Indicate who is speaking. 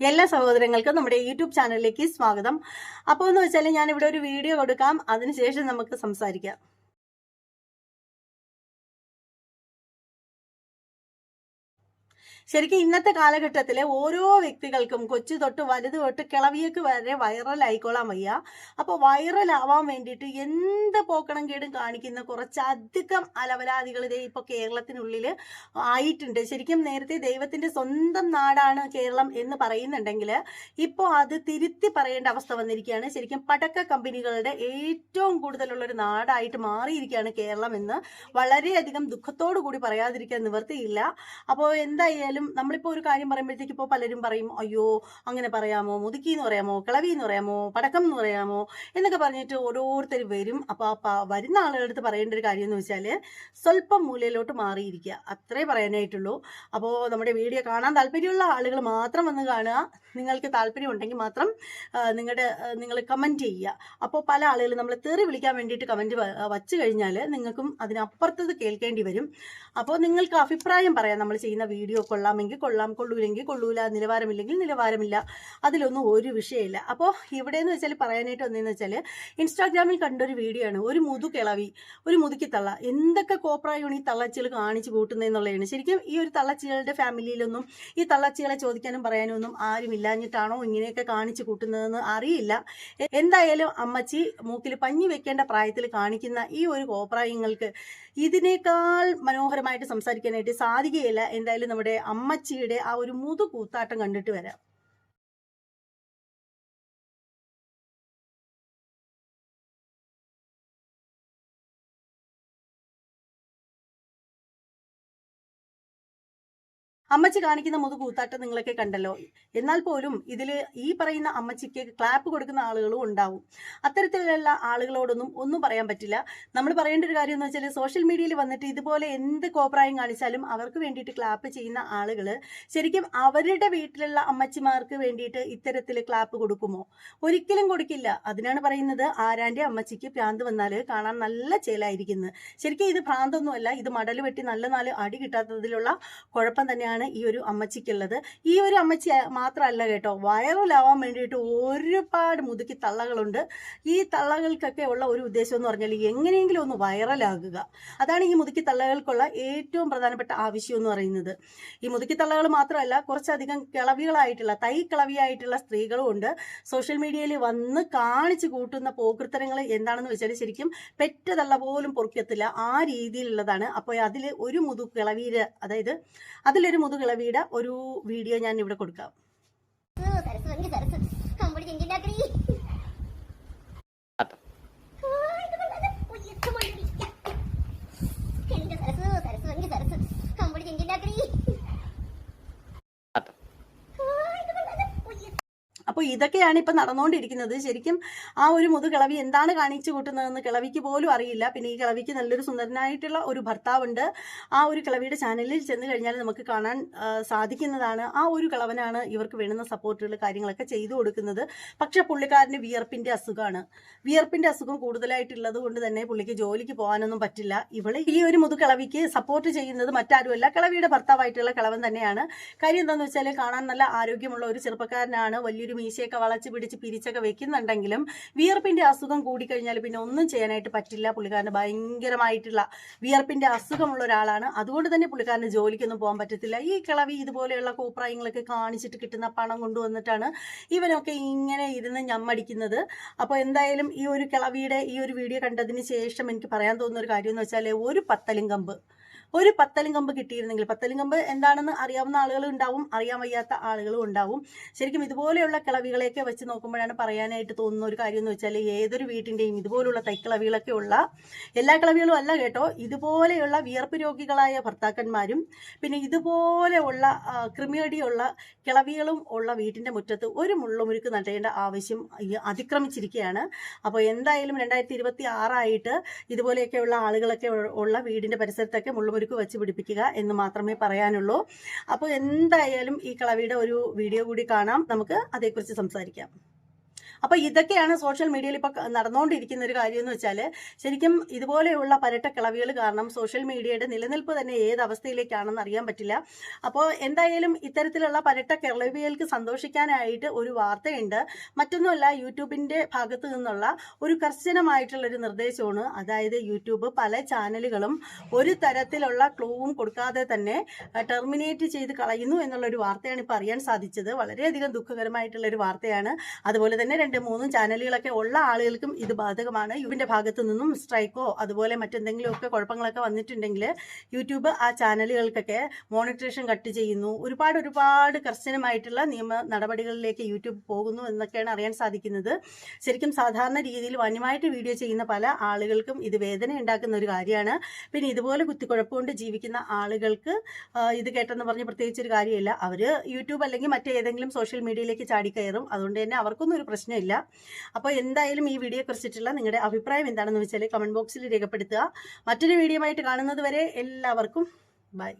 Speaker 1: എല്ലാ സഹോദരങ്ങൾക്കും നമ്മുടെ യൂട്യൂബ് ചാനലിലേക്ക് സ്വാഗതം. അപ്പോൾ എന്ന് വെച്ചാൽ ഞാൻ ഇവിടെ ഒരു വീഡിയോ കൊടുക്കാം, അതിനുശേഷം നമുക്ക് സംസാരിക്കാം. ശരിക്കും ഇന്നത്തെ കാലഘട്ടത്തിലെ ഓരോ വ്യക്തികൾക്കും കൊച്ചു തൊട്ട് വലുത് തൊട്ട് കിളവിയൊക്കെ വരെ വൈറലായിക്കോളാൻ വയ്യ. അപ്പോൾ വൈറലാവാൻ വേണ്ടിയിട്ട് എന്ത് പോക്കണം കേടും കാണിക്കുന്ന കുറച്ചധികം അലവലാദികൾ ഇതേ ഇപ്പോൾ കേരളത്തിനുള്ളിൽ ആയിട്ടുണ്ട്. ശരിക്കും നേരത്തെ ദൈവത്തിന്റെ സ്വന്തം നാടാണ് കേരളം എന്ന് പറയുന്നുണ്ടെങ്കിൽ ഇപ്പോൾ അത് തിരുത്തി പറയേണ്ട അവസ്ഥ വന്നിരിക്കുകയാണ്. ശരിക്കും പടക്ക കമ്പനികളുടെ ഏറ്റവും കൂടുതലുള്ള ഒരു നാടായിട്ട് മാറിയിരിക്കുകയാണ് കേരളം എന്ന് വളരെയധികം ദുഃഖത്തോടു കൂടി പറയാതിരിക്കാൻ നിവർത്തിയില്ല. അപ്പോൾ എന്തായാലും നമ്മളിപ്പോ ഒരു കാര്യം പറയുമ്പോഴത്തേക്ക് ഇപ്പോൾ പലരും പറയും, അയ്യോ അങ്ങനെ പറയാമോ, മുതുക്കി എന്ന് പറയാമോ, കിളവി എന്ന് പറയാമോ, പടക്കം എന്ന് പറയാമോ എന്നൊക്കെ പറഞ്ഞിട്ട് ഓരോരുത്തർ വരും. അപ്പോൾ വരുന്ന ആളുകളടുത്ത് പറയേണ്ട ഒരു കാര്യം എന്ന് വെച്ചാൽ സ്വല്പം മൂലയിലോട്ട് മാറിയിരിക്കുക, അത്രേ പറയാനായിട്ടുള്ളൂ. അപ്പോൾ നമ്മുടെ വീഡിയോ കാണാൻ താല്പര്യമുള്ള ആളുകൾ മാത്രം വന്ന് കാണുക. നിങ്ങൾക്ക് താല്പര്യം ഉണ്ടെങ്കിൽ മാത്രം നിങ്ങൾ കമൻറ്റ് ചെയ്യുക. അപ്പോൾ പല ആളുകൾ നമ്മളെ തെറി വിളിക്കാൻ വേണ്ടിയിട്ട് കമൻറ്റ് വച്ചു കഴിഞ്ഞാൽ നിങ്ങൾക്കും അതിനപ്പുറത്തത് കേൾക്കേണ്ടി വരും. അപ്പോൾ നിങ്ങൾക്ക് അഭിപ്രായം പറയാം. നമ്മൾ ചെയ്യുന്ന വീഡിയോ കൊള്ളാമെങ്കിൽ കൊള്ളാം, കൊള്ളൂലെങ്കിൽ കൊള്ളൂല, നിലവാരമില്ലെങ്കിൽ നിലവാരമില്ല, അതിലൊന്നും ഒരു വിഷയമില്ല. അപ്പോൾ ഇവിടെ എന്ന് വെച്ചാൽ പറയാനായിട്ട് വന്നതെന്ന് വെച്ചാൽ ഇൻസ്റ്റാഗ്രാമിൽ കണ്ടൊരു വീഡിയോ ആണ്. ഒരു കിളവി ഒരു മുതുക്കി തള്ള എന്തൊക്കെ കോപ്രായാണ് ഈ തള്ളച്ചികൾ കാണിച്ചു കൂട്ടുന്നതെന്നുള്ളതാണ്. ശരിക്കും ഈ ഒരു തള്ളച്ചികളുടെ ഫാമിലിയിലൊന്നും ഈ തള്ളച്ചികളെ ചോദിക്കാനും പറയാനും ഒന്നും ആരും ഇല്ലാഞ്ഞിട്ടാണോ ഇങ്ങനെയൊക്കെ കാണിച്ചു കൂട്ടുന്നതെന്ന് അറിയില്ല. എന്തായാലും അമ്മച്ചി മൂക്കിൽ പഞ്ഞി വെക്കേണ്ട പ്രായത്തിൽ കാണിക്കുന്ന ഈ ഒരു കോപ്രായങ്ങൾക്ക് ഇതിനേക്കാൾ മനോഹരമായിട്ട് സംസാരിക്കാനായിട്ട് സാധിക്കുകയില്ല. എന്തായാലും നമ്മുടെ അമ്മച്ചിയുടെ ആ ഒരു കൂത്താട്ടം കണ്ടിട്ട് വരാം. അമ്മച്ചി കാണിക്കുന്ന കൂത്താട്ടം നിങ്ങളൊക്കെ കണ്ടല്ലോ. എന്നാൽ പോലും ഇതിൽ ഈ പറയുന്ന അമ്മച്ചിക്ക് ക്ലാപ്പ് കൊടുക്കുന്ന ആളുകളും ഉണ്ടാവും. അത്തരത്തിലുള്ള ആളുകളോടൊന്നും ഒന്നും പറയാൻ പറ്റില്ല. നമ്മൾ പറയേണ്ട ഒരു കാര്യം എന്ന് വെച്ചാൽ സോഷ്യൽ മീഡിയയിൽ വന്നിട്ട് ഇതുപോലെ എന്ത് കോപ്രായം കാണിച്ചാലും അവർക്ക് വേണ്ടിയിട്ട് ക്ലാപ്പ് ചെയ്യുന്ന ആളുകൾ ശരിക്കും അവരുടെ വീട്ടിലുള്ള അമ്മച്ചിമാർക്ക് വേണ്ടിയിട്ട് ഇത്തരത്തിൽ ക്ലാപ്പ് കൊടുക്കുമോ? ഒരിക്കലും കൊടുക്കില്ല. അതിനാണ് പറയുന്നത് ആരാന്റെ അമ്മച്ചിക്ക് ഭ്രാന്ത് വന്നാൽ കാണാൻ നല്ല ചേലായിരിക്കുന്നത്. ശരിക്കും ഇത് ഭ്രാന്തൊന്നുമല്ല, ഇത് മടൽ വെട്ടി നല്ല നാല് അടി കിട്ടാത്തതിലുള്ള കുഴപ്പം തന്നെയാണ് ഈ ഒരു അമ്മച്ചിക്കുള്ളത്. ഈ ഒരു അമ്മച്ചി മാത്രമല്ല കേട്ടോ, വൈറലാവാൻ വേണ്ടിയിട്ട് ഒരുപാട് മുതുക്കി തള്ളകളുണ്ട്. ഈ തള്ളകൾക്കൊക്കെ ഉള്ള ഒരു ഉദ്ദേശം എന്ന് പറഞ്ഞാൽ എങ്ങനെയെങ്കിലും ഒന്ന് വൈറലാകുക. അതാണ് ഈ മുതുക്കി തള്ളകൾക്കുള്ള ഏറ്റവും പ്രധാനപ്പെട്ട ആവശ്യം എന്ന് പറയുന്നത്. ഈ മുതുക്കി തള്ളകൾ മാത്രമല്ല, കുറച്ചധികം കിളവികളായിട്ടുള്ള കിളവിയായിട്ടുള്ള സ്ത്രീകളും ഉണ്ട്. സോഷ്യൽ മീഡിയയിൽ വന്ന് കാണിച്ചു കൂട്ടുന്ന പോകൃത്തരങ്ങൾ എന്താണെന്ന് വെച്ചാൽ ശരിക്കും പെറ്റതള്ള പോലും പൊറുക്കത്തില്ല, ആ രീതിയിലുള്ളതാണ്. അപ്പോൾ അതിൽ ഒരു കിളവിയുടെ അതായത് അതിലൊരു മുതുകിളവിയുടെ ഒരു വീഡിയോ ഞാൻ ഇവിടെ കൊടുക്കാം. അപ്പോൾ ഇതൊക്കെയാണ് ഇപ്പം നടന്നുകൊണ്ടിരിക്കുന്നത്. ശരിക്കും ആ ഒരു കിളവി എന്താണ് കാണിച്ചു കൂട്ടുന്നതെന്ന് കിളവിക്ക് പോലും അറിയില്ല. പിന്നെ ഈ കിളവിക്ക് നല്ലൊരു സുന്ദരനായിട്ടുള്ള ഒരു ഭർത്താവുണ്ട്. ആ ഒരു കിളവിയുടെ ചാനലിൽ ചെന്ന് കഴിഞ്ഞാൽ നമുക്ക് കാണാൻ സാധിക്കുന്നതാണ്. ആ ഒരു കിളവനാണ് ഇവർക്ക് വേണ്ടുന്ന സപ്പോർട്ടുകൾ കാര്യങ്ങളൊക്കെ ചെയ്തു കൊടുക്കുന്നത്. പക്ഷെ പുള്ളിക്കാരന് വിയർപ്പിന്റെ അസുഖമാണ്. വിയർപ്പിന്റെ അസുഖം കൂടുതലായിട്ടുള്ളത് കൊണ്ട് തന്നെ പുള്ളിക്ക് ജോലിക്ക് പോകാനൊന്നും പറ്റില്ല. ഇവള് ഈ ഒരു കിളവിക്ക് സപ്പോർട്ട് ചെയ്യുന്നത് മറ്റാരുമല്ല, കിളവിയുടെ ഭർത്താവായിട്ടുള്ള കിളവൻ തന്നെയാണ്. കാര്യം എന്താണെന്ന് വെച്ചാൽ കാണാൻ നല്ല ആരോഗ്യമുള്ള ഒരു ചെറുപ്പക്കാരനാണ്. വലിയൊരു മീശയൊക്കെ വളച്ച് പിടിച്ച് പിരിച്ചൊക്കെ വെക്കുന്നുണ്ടെങ്കിലും വിയർപ്പിന്റെ അസുഖം കൂടിക്കഴിഞ്ഞാൽ പിന്നെ ഒന്നും ചെയ്യാനായിട്ട് പറ്റില്ല. പുള്ളിക്കാരന് ഭയങ്കരമായിട്ടുള്ള വിയർപ്പിന്റെ അസുഖമുള്ള ഒരാളാണ്. അതുകൊണ്ട് തന്നെ പുള്ളിക്കാരന് ജോലിക്കൊന്നും പോകാൻ പറ്റത്തില്ല. ഈ കിളവി ഇതുപോലെയുള്ള കോപ്രായങ്ങളൊക്കെ കാണിച്ചിട്ട് കിട്ടുന്ന പണം കൊണ്ടുവന്നിട്ടാണ് ഇവനൊക്കെ ഇങ്ങനെ ഇരുന്ന് ഞമ്മടിക്കുന്നത്. അപ്പോൾ എന്തായാലും ഈ ഒരു കിളവിയുടെ ഈ ഒരു വീഡിയോ കണ്ടതിന് ശേഷം എനിക്ക് പറയാൻ തോന്നുന്ന ഒരു കാര്യം എന്ന് വെച്ചാൽ ഒരു പത്തലിങ്കമ്പ് കിട്ടിയിരുന്നെങ്കിൽ, പത്തലിങ്കമ്പ് എന്താണെന്ന് അറിയാവുന്ന ആളുകളും ഉണ്ടാവും, അറിയാൻ വയ്യാത്ത ആളുകളും ഉണ്ടാവും. ശരിക്കും ഇതുപോലെയുള്ള കിളവികളെയൊക്കെ വെച്ച് നോക്കുമ്പോഴാണ് പറയാനായിട്ട് തോന്നുന്ന ഒരു കാര്യം എന്ന് വെച്ചാൽ ഏതൊരു വീട്ടിൻ്റെയും ഇതുപോലുള്ള തൈക്കിളവികളൊക്കെ ഉള്ള, എല്ലാ കിളവികളും അല്ല കേട്ടോ, ഇതുപോലെയുള്ള വിയർപ്പ് രോഗികളായ ഭർത്താക്കന്മാരും പിന്നെ ഇതുപോലെയുള്ള ക്രിമിയടിയുള്ള കിളവികളും ഉള്ള വീട്ടിൻ്റെ മുറ്റത്ത് ഒരു മുള്ളുമുരുക്ക് നടേണ്ട ആവശ്യം അതിക്രമിച്ചിരിക്കുകയാണ്. അപ്പോൾ എന്തായാലും 2026 ഇതുപോലെയൊക്കെയുള്ള ആളുകളൊക്കെ ഉള്ള വീടിൻ്റെ പരിസരത്തൊക്കെ മുള്ളുമുരുക്ക് വെച്ച് പിടിപ്പിക്കുക എന്ന് മാത്രമേ പറയാനുള്ളൂ. അപ്പോൾ എന്തായാലും ഈ കിളവിയുടെ ഒരു വീഡിയോ കൂടി കാണാം, നമുക്ക് അതേക്കുറിച്ച് സംസാരിക്കാം. അപ്പോൾ ഇതൊക്കെയാണ് സോഷ്യൽ മീഡിയയിൽ ഇപ്പോൾ നടന്നുകൊണ്ടിരിക്കുന്ന ഒരു കാര്യം എന്ന് വെച്ചാൽ, ശരിക്കും ഇതുപോലെയുള്ള പരട്ട കിളവികൾ കാരണം സോഷ്യൽ മീഡിയയുടെ നിലനിൽപ്പ് തന്നെ ഏത് അവസ്ഥയിലേക്കാണെന്ന് അറിയാൻ പറ്റില്ല. അപ്പോൾ എന്തായാലും ഇത്തരത്തിലുള്ള പരട്ട കിളവികൾക്ക് സന്തോഷിക്കാനായിട്ട് ഒരു വാർത്തയുണ്ട്. മറ്റൊന്നുമല്ല, യൂട്യൂബിൻ്റെ ഭാഗത്ത് നിന്നുള്ള ഒരു കർശനമായിട്ടുള്ളൊരു നിർദ്ദേശമാണ്. അതായത് യൂട്യൂബ് പല ചാനലുകളും ഒരു തരത്തിലുള്ള ക്ലൂവും കൊടുക്കാതെ തന്നെ ടെർമിനേറ്റ് ചെയ്ത് കളയുന്നു എന്നുള്ളൊരു വാർത്തയാണ് ഇപ്പോൾ അറിയാൻ സാധിച്ചത്. വളരെയധികം ദുഃഖകരമായിട്ടുള്ളൊരു വാർത്തയാണ്. അതുപോലെ തന്നെ 2-3 ചാനലുകളൊക്കെ ഉള്ള ആളുകൾക്കും ഇത് ബാധകമാണ്. യൂട്യൂബിൻ്റെ ഭാഗത്തു നിന്നും സ്ട്രൈക്കോ അതുപോലെ മറ്റെന്തെങ്കിലുമൊക്കെ കുഴപ്പങ്ങളൊക്കെ വന്നിട്ടുണ്ടെങ്കിൽ യൂട്യൂബ് ആ ചാനലുകൾക്കൊക്കെ മോണിറ്ററേഷൻ കട്ട് ചെയ്യുന്നു. ഒരുപാട് കർശനമായിട്ടുള്ള നിയമ നടപടികളിലേക്ക് യൂട്യൂബ് പോകുന്നു എന്നൊക്കെയാണ് അറിയാൻ സാധിക്കുന്നത്. ശരിക്കും സാധാരണ രീതിയിൽ വന്യമായിട്ട് വീഡിയോ ചെയ്യുന്ന പല ആളുകൾക്കും ഇത് വേദന ഉണ്ടാക്കുന്ന ഒരു കാര്യമാണ്. പിന്നെ ഇതുപോലെ കുത്തിക്കുഴപ്പുകൊണ്ട് ജീവിക്കുന്ന ആളുകൾക്ക് ഇത് കേട്ടെന്ന് പറഞ്ഞ് പ്രത്യേകിച്ച് ഒരു കാര്യമില്ല. അവർ യൂട്യൂബ് അല്ലെങ്കിൽ മറ്റേതെങ്കിലും സോഷ്യൽ മീഡിയയിലേക്ക് ചാടിക്കയറും. അതുകൊണ്ട് തന്നെ അവർക്കൊന്നും ഒരു പ്രശ്നമില്ല. അപ്പോൾ എന്തായാലും ഈ വീഡിയോയെ കുറിച്ചിട്ടുള്ള നിങ്ങളുടെ അഭിപ്രായം എന്താണെന്ന് വെച്ചാൽ കമൻറ്റ് ബോക്സിൽ രേഖപ്പെടുത്തുക. മറ്റൊരു വീഡിയോ ആയിട്ട് കാണുന്നത് വരെ എല്ലാവർക്കും ബൈ.